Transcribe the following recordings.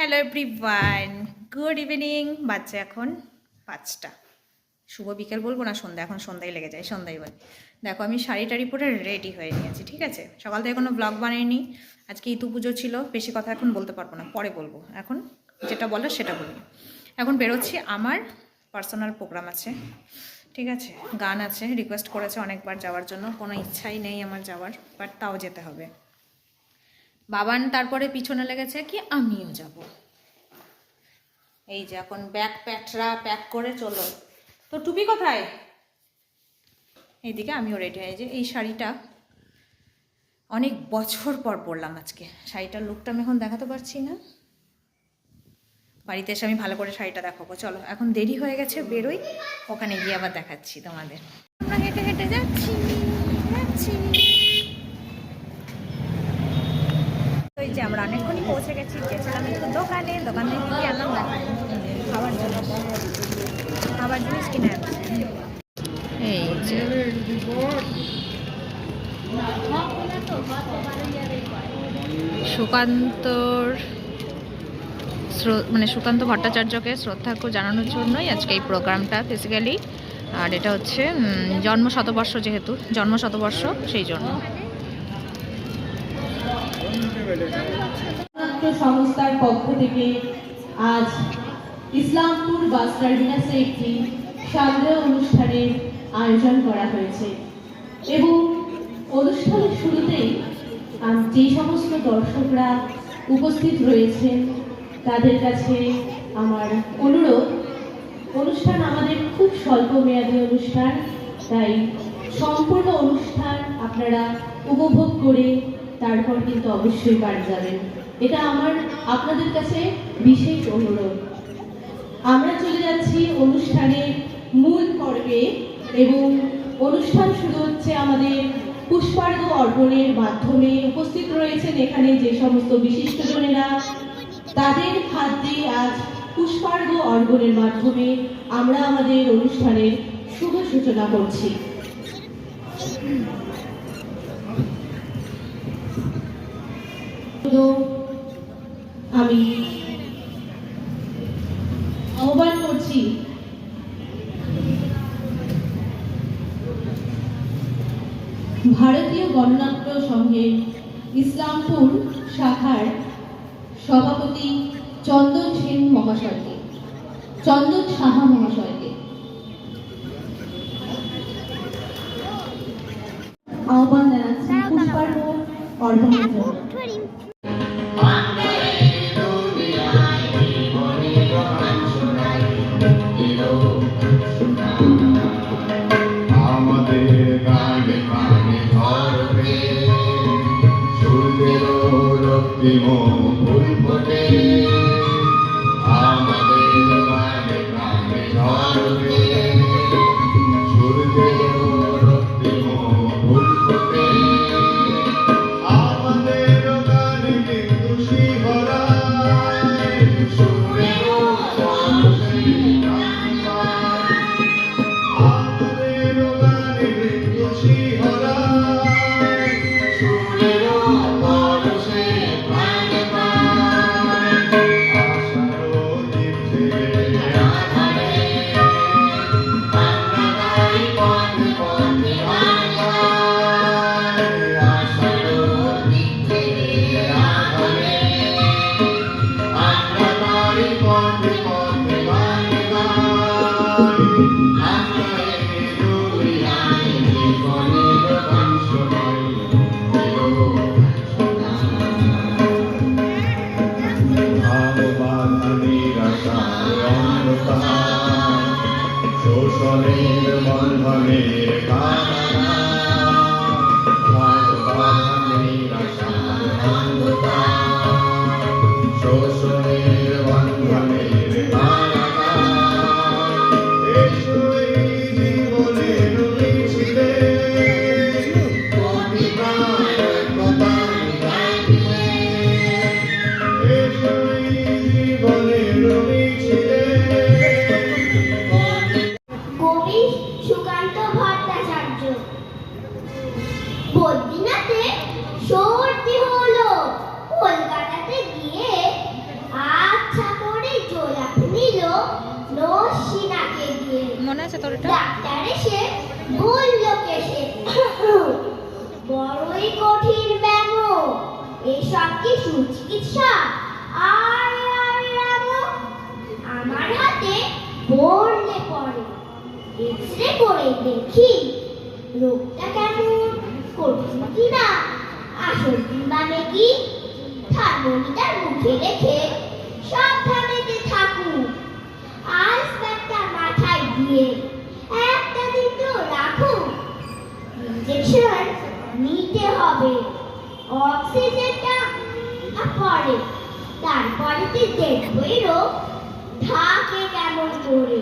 Hello everyone, good evening. বাচ্চা এখন 5টা। শুভ বিকেল বলবো না, সন্ধ্যা, এখন সন্ধ্যায় লেগে যায়, সন্ধ্যায় বলি। দেখো আমি শাড়ি টাড়ি পরে রেডি হয়ে নিয়েছি, ঠিক আছে। সকাল থেকে কোনো ব্লগ বানাইনি, আজকে ইতু পুজো ছিল, বেশি কথা এখন বলতে পারবো না, পরে বলবো। এখন যেটা বলার সেটা বলি। এখন বেরোচ্ছি, আমার পার্সোনাল প্রোগ্রাম আছে, ঠিক আছে। গান আছে, রিকোয়েস্ট করেছে অনেকবার যাওয়ার জন্য, কোনো ইচ্ছাই নেই আমার যাওয়ার, বাট তাও যেতে হবে। বাবান তারপরে পিছনে লেগেছে কি আমিও যাব। এই যে এখন ব্যাগ প্যাটরা প্যাক করে চলো। তো টুপি কোথায়? এইদিকে আমিও রেডি হয়ে যে এই শাড়িটা অনেক বছর পর পরলাম আজকে। শাড়িটার লুকটা আমি এখন দেখাতে পারছি না, বাড়িতে এসে আমি ভালো করে শাড়িটা দেখাবো। চলো, এখন দেরি হয়ে গেছে, বেরোই, ওখানে গিয়ে আবার দেখাচ্ছি তোমাদের। আমরা হেঁটে হেঁটে যাচ্ছি। ওই যে আমরা অনেকক্ষণই পৌঁছে গেছি, গেছিলাম একটু দোকানে, দোকান থেকে কি আনলাম খাবার জিনিস, খাবার জিনিস কিনে আনছি। এই যে সুকান্তর সুকান্ত ভট্টাচার্যকে শ্রদ্ধা জানানোর জন্যই আজকে এই প্রোগ্রামটা বেসিক্যালি। আর এটা হচ্ছে জন্ম শতবর্ষ, যেহেতু জন্ম শতবর্ষ সেই জন্য। সংস্থার পক্ষ থেকে আজ ইসলামপুর বাস টার্মিনাসে একটি সান্ধ্য অনুষ্ঠানের আয়োজন করা হয়েছে এবং অনুষ্ঠানের শুরুতেই যে সমস্ত দর্শকরা উপস্থিত রয়েছেন তাদের কাছে আমার অনুরোধ, অনুষ্ঠান আমাদের খুব স্বল্প মেয়াদী অনুষ্ঠান, তাই সম্পূর্ণ অনুষ্ঠান আপনারা উপভোগ করে তারপর কিন্তু অবশ্যই বাড়ি যাবেন, এটা আমার আপনাদের কাছে বিশেষ অনুরোধ। আমরা চলে যাচ্ছি অনুষ্ঠানের মূল পর্বে এবং অনুষ্ঠান শুরু হচ্ছে আমাদের পুষ্পার্ঘ অর্পণের মাধ্যমে। উপস্থিত রয়েছেন এখানে যে সমস্ত বিশিষ্টজনেরা, তাদের হাত দিয়ে আজ পুষ্পার্ঘ অর্পণের মাধ্যমে আমরা আমাদের অনুষ্ঠানের শুভ সূচনা করছি। আমি আহ্বান করছি ভারতীয় গণনাট্য সংঘের ইসলামপুর শাখার সভাপতি চন্দন সেন মহাশয়কে, চন্দন সাহা মহাশয়কে আহ্বান জানাচ্ছি পুষ্পার্ঘ অর্পণের জন্য। ফুল ফোটে আমাদের গানে গানে ঝরবে, সূর্যের রক্তিম ফুল ফোটে আমাদের গানে কিন্তু শিহরায়, সুরের পরশে প্রাণ পায় আমাদের গানে কিন্তু শিহরায়, সুরের পরশে প্রাণ পায় আশার দীপ জেলে আধারে আমরা গাই পথে পথে গান গাই, আশার দীপ জেলে আধারে আমরা গাই পথে পথে গান গাই, আমরা এই দুনিয়ায় জীবনের গান শোনাই। শোষণের বন্ধনের কারণা শোষণের বন্ধনের কারণা জীবনের মিছিলে সুকান্ত ভট্টাচার্য। বদ্রীনাথে সর্দি হলো, কলকাতাতে গিয়ে আজ মনে আছে তোর এটা? ডাক্তার এসে বলল কেসে বড়ই কঠিন ব্যামো এসব কি সুচিকিৎসা আরে আরে রামো আমার হাতে পড়লে পড়ে এক্সরে করে দেখি রোগটা কেমন কঠিন কিনা আসল মানে কি থার্মোমিটার মুখে রেখে সাবধানেতে থাকুন আজ ব্যাগটা মাথায় দিয়ে একটা দিন তো রাখুন ইঞ্জেকশন নিতে হবে অক্সিজেনটা পরে তারপরেতে দেখবই রোগ থাকে কেমন করে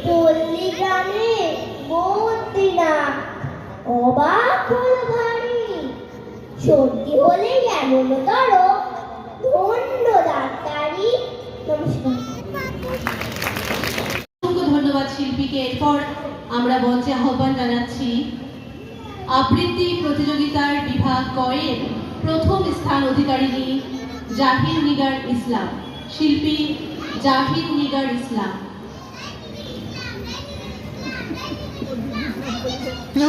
পল্লী গ্রামে মন্ত্রী না অবাক হল ভারী সর্দি হলে এমনতর ধন্য ডাক্তারি নমস্কার অসংখ্য ধন্যবাদ শিল্পীকে। এরপর আমরা মঞ্চে আহ্বান জানাচ্ছি আবৃত্তি প্রতিযোগিতার বিভাগ কয়ের প্রথম স্থান অধিকারিণী জাহির নিগার ইসলাম, শিল্পী জাহির নিগার ইসলাম।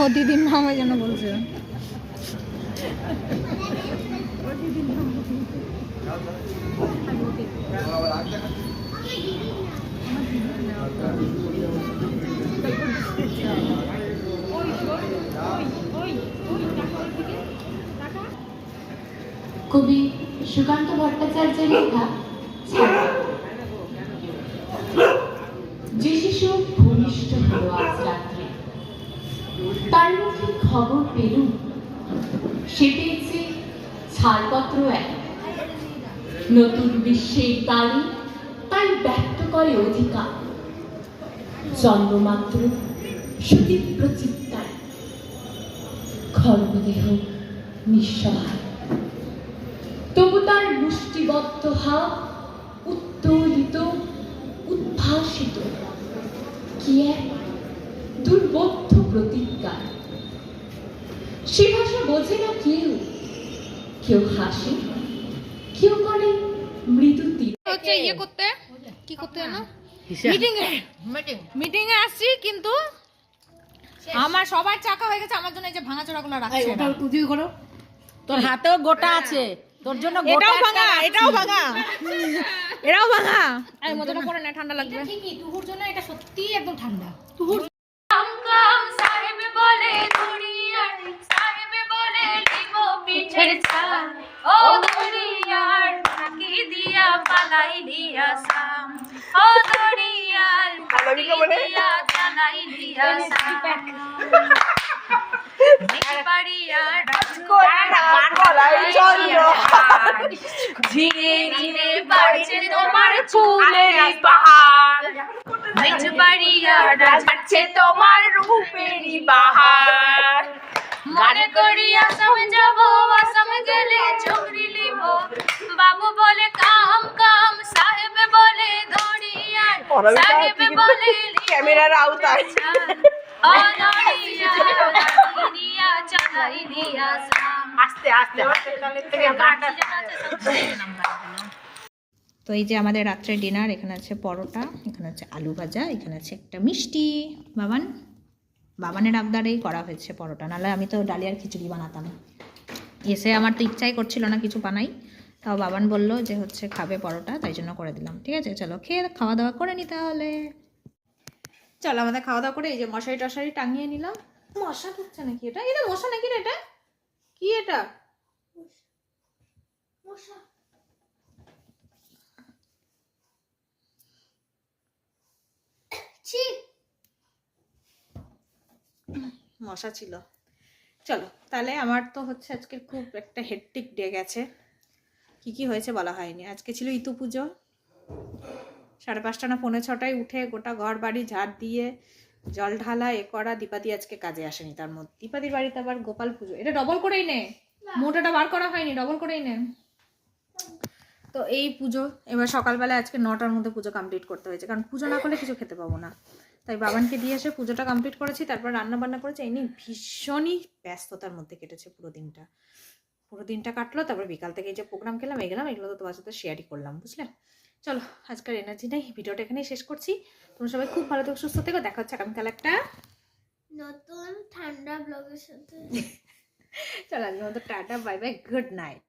ও দিদির নাম ওই জন্য বলছে। কবি সুকান্ত ভট্টাচার্যের লেখা ছায়া। যে শিশু ভূমিষ্ঠ হলো আজ রাত্রে, তার মুখে খবর পেলুম সে পেয়েছে ছাড়পত্র এক। নতুন বিশ্বের তারে তাই ব্যক্ত করে অধিকার। জন্মমাত্র সুদীপ্ত চিত্তায় খর্বদেহ নিঃসহায়, তবু তার মুষ্টিবদ্ধ হাত উত্তোলিত উদ্ভাসিত কি এক দুর্বোধ্য প্রতিজ্ঞা। সে ভাষা বোঝে না কেউ, কেউ হাসে, কেউ করে মৃদু তীর। হচ্ছে ইয়ে করতে কি করতে জানো, মিটিং এ আসছি, কিন্তু আমার সবার চাকা হয়ে গেছে, আমার জন্য এই যে ভাঙাচোরা গুলো রাখছে না। তোর হাতেও গোটা আছে, তোর জন্য এটাও ভাঙা, এটাও ভাঙা, এটাও ভাঙা। এই মজাটা পরে না, ঠান্ডা লাগবে। ঠিকই, তুহুর জন্য এটা সত্যি একদম ঠান্ডা। সাহেব বলে দুনিয়ার সাহেব বলে দিব পিঠের ছাল ও দুনিয়ার ফাঁকি দিয়া পালাই দিয়া সাম ও দুনিয়ার ফাঁকি দিয়া জ্বালাই দিয়া সাম ধীরে ধীরে বাড়ছে তোমার ফুলের পাহাড়, মেজবাড়িয়া যাচ্ছে তোমার রূপেরই বাহার। মনে করি আসাম যাব, আসাম গেলে চুরি লিব, বাবু বলে কাম কাম, সাহেব বলে দড়িয়ার, সাহেব বলে ক্যামেরার আওতায় তো এই যে আমাদের রাত্রে ডিনার, এখানে আছে পরোটা, এখানে আছে আলু ভাজা, এখানে আছে একটা মিষ্টি। বাবানের আবদারেই করা হয়েছে পরোটা, নাহলে আমি তো ডালিয়ার খিচুড়ি বানাতাম। এসে আমার তো ইচ্ছাই করছিল না কিছু বানাই, তাও বাবান বললো যে হচ্ছে খাবে পরোটা, তাই জন্য করে দিলাম। ঠিক আছে, চলো খেয়ে খাওয়া দাওয়া করে নি তাহলে। চলো আমাদের খাওয়া দাওয়া করে এই যে মশারি টশারি টাঙিয়ে নিলাম। মশা ঢুকছে নাকি? এটা এটা মশা নাকি রে? এটা কি? এটা মশা। মশা ছিল। চলো তাহলে, আমার তো হচ্ছে আজকে খুব একটা হেক্টিক ডে গেছে। কি কি হয়েছে বলা হয়নি। আজকে ছিল ইতু পুজো, 5:30 না 5:45 উঠে গোটা ঘর বাড়ি ঝাড় দিয়ে জল ঢালা এ করা। দীপাদি আজকে কাজে আসেনি, তার মধ্যে দীপাদির বাড়িতে আবার গোপাল পুজো। এটা ডবল করেই নে, মোটাটা বার করা হয়নি, ডবল করেই নে। তো এই পুজো এবার সকালবেলা আজকে 9টার মধ্যে পুজো কমপ্লিট করতে হয়েছে, কারণ পুজো না করলে কিছু খেতে পাবো না। তাই বাবানকে দিয়ে এসে পুজোটা কমপ্লিট করেছি, তারপর রান্না বান্না করেছি। এই নিয়ে ভীষণই ব্যস্ততার মধ্যে কেটেছে পুরো দিনটা কাটলো। তারপর বিকাল থেকে এই যে প্রোগ্রাম খেলাম, এগুলো তো তোমার সাথে শেয়ারই করলাম, বুঝলে। চলো আজকের এনার্জি নেই, ভিডিওটা এখানেই শেষ করছি। তোমরা সবাই খুব ভালো থেকো, সুস্থ থেকো, দেখা হচ্ছে আগামীকাল একটা নতুন ঠান্ডা ব্লগের সাথে। চলো আজকের মতো tata, bye bye, good night.